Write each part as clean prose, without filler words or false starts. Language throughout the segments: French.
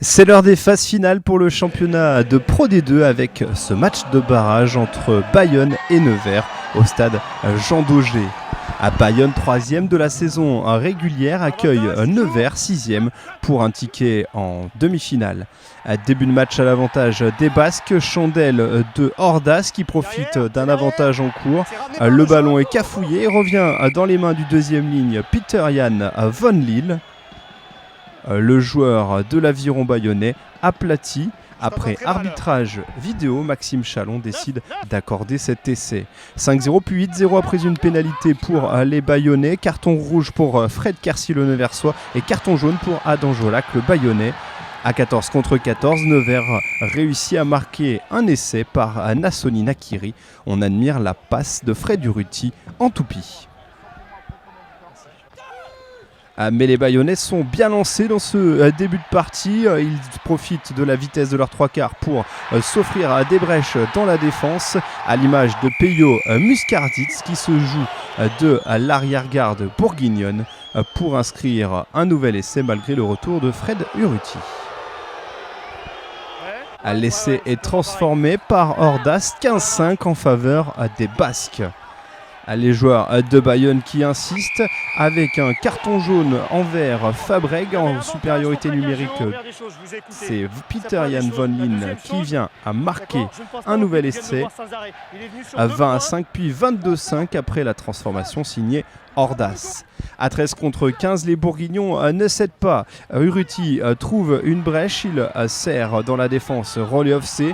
C'est l'heure des phases finales pour le championnat de Pro D2 avec ce match de barrage entre Bayonne et Nevers au stade Jean Daugé. À Bayonne, 3e de la saison régulière, accueille Nevers, 6e, pour un ticket en demi-finale. Début de match à l'avantage des Basques, Chandelle de Ordas qui profite d'un avantage en cours. Le ballon est cafouillé et revient dans les mains du deuxième ligne Peter-Jan von Lille. Le joueur de l'aviron bayonnais aplati. Après arbitrage vidéo, Maxime Chalon décide d'accorder cet essai. 5-0 puis 8-0 après une pénalité pour les Bayonnais. Carton rouge pour Fred Kersi le Neversois et carton jaune pour Adam Jolac le Bayonnais. À 14 contre 14, Nevers réussit à marquer un essai par Nassoni Nakiri. On admire la passe de Fred Urruti en toupie. Mais les Bayonnais sont bien lancés dans ce début de partie. Ils profitent de la vitesse de leurs trois quarts pour s'offrir des brèches dans la défense, à l'image de Peyo Muscarditz qui se joue de l'arrière-garde bourguignonne pour inscrire un nouvel essai malgré le retour de Fred Urruti. L'essai est transformé par Ordas, 15-5 en faveur des Basques. Les joueurs de Bayonne qui insistent avec un carton jaune envers Fabreg en supériorité numérique. C'est Peter-Jan von Lille qui vient à marquer un nouvel essai à 20-5 puis 22-5 après la transformation signée Ordas. À 13 contre 15, les Bourguignons ne cèdent pas. Urruti trouve une brèche, il serre dans la défense relais offset,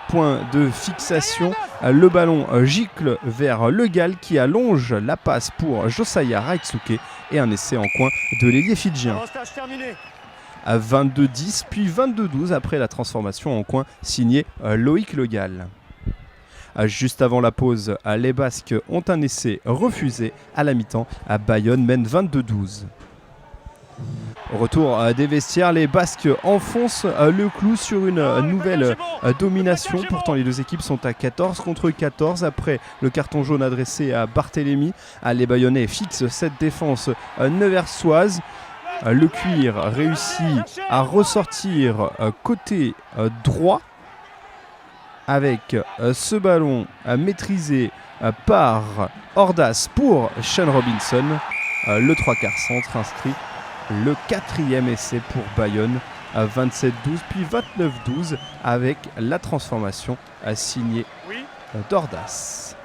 point de fixation. Le ballon gicle vers Le Gall qui allonge la passe pour Josiah Raitsuke et un essai en coin de l'ailier fidjien. À 22-10 puis 22-12 après la transformation en coin signée Loïc Le Gall. Juste avant la pause, les Basques ont un essai refusé à la mi-temps. Bayonne mène 22-12. Au retour des vestiaires, les Basques enfoncent le clou sur une nouvelle domination. Pourtant, les deux équipes sont à 14 contre 14 après le carton jaune adressé à Barthélémy. Les Bayonnais fixent cette défense neversoise. Le cuir réussit à ressortir côté droit avec ce ballon maîtrisé par Ordas pour Sean Robinson. Le 3/4 centre inscrit le 4e essai pour Bayonne à 27-12 puis 29-12 avec la transformation signée d'Ordas.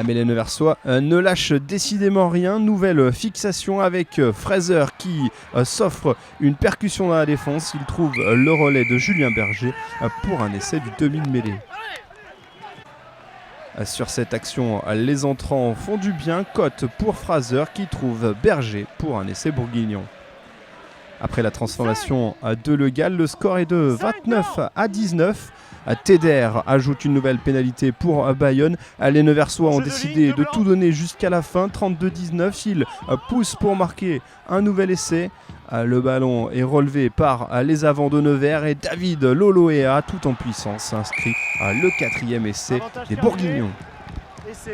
Mais les Neversois ne lâchent décidément rien. Nouvelle fixation avec Fraser qui s'offre une percussion dans la défense. Il trouve le relais de Julien Berger pour un essai du demi de mêlée. Sur cette action, les entrants font du bien. Cote pour Fraser qui trouve Berger pour un essai bourguignon. Après la transformation de Le Gall, le score est de 29-19. Teder ajoute une nouvelle pénalité pour Bayonne. Les Neversois ont décidé de tout donner jusqu'à la fin. 32-19, ils poussent pour marquer un nouvel essai. Le ballon est relevé par les avants de Nevers et David Loloea, tout en puissance, inscrit le 4e essai des Bourguignons.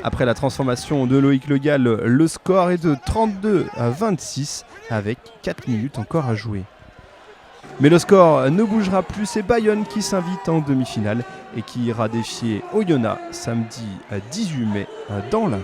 Après la transformation de Loïc Le Gall, le score est de 32-26 avec 4 minutes encore à jouer. Mais le score ne bougera plus, c'est Bayonne qui s'invite en demi-finale et qui ira défier Oyonnax samedi 18 mai dans l'Ain.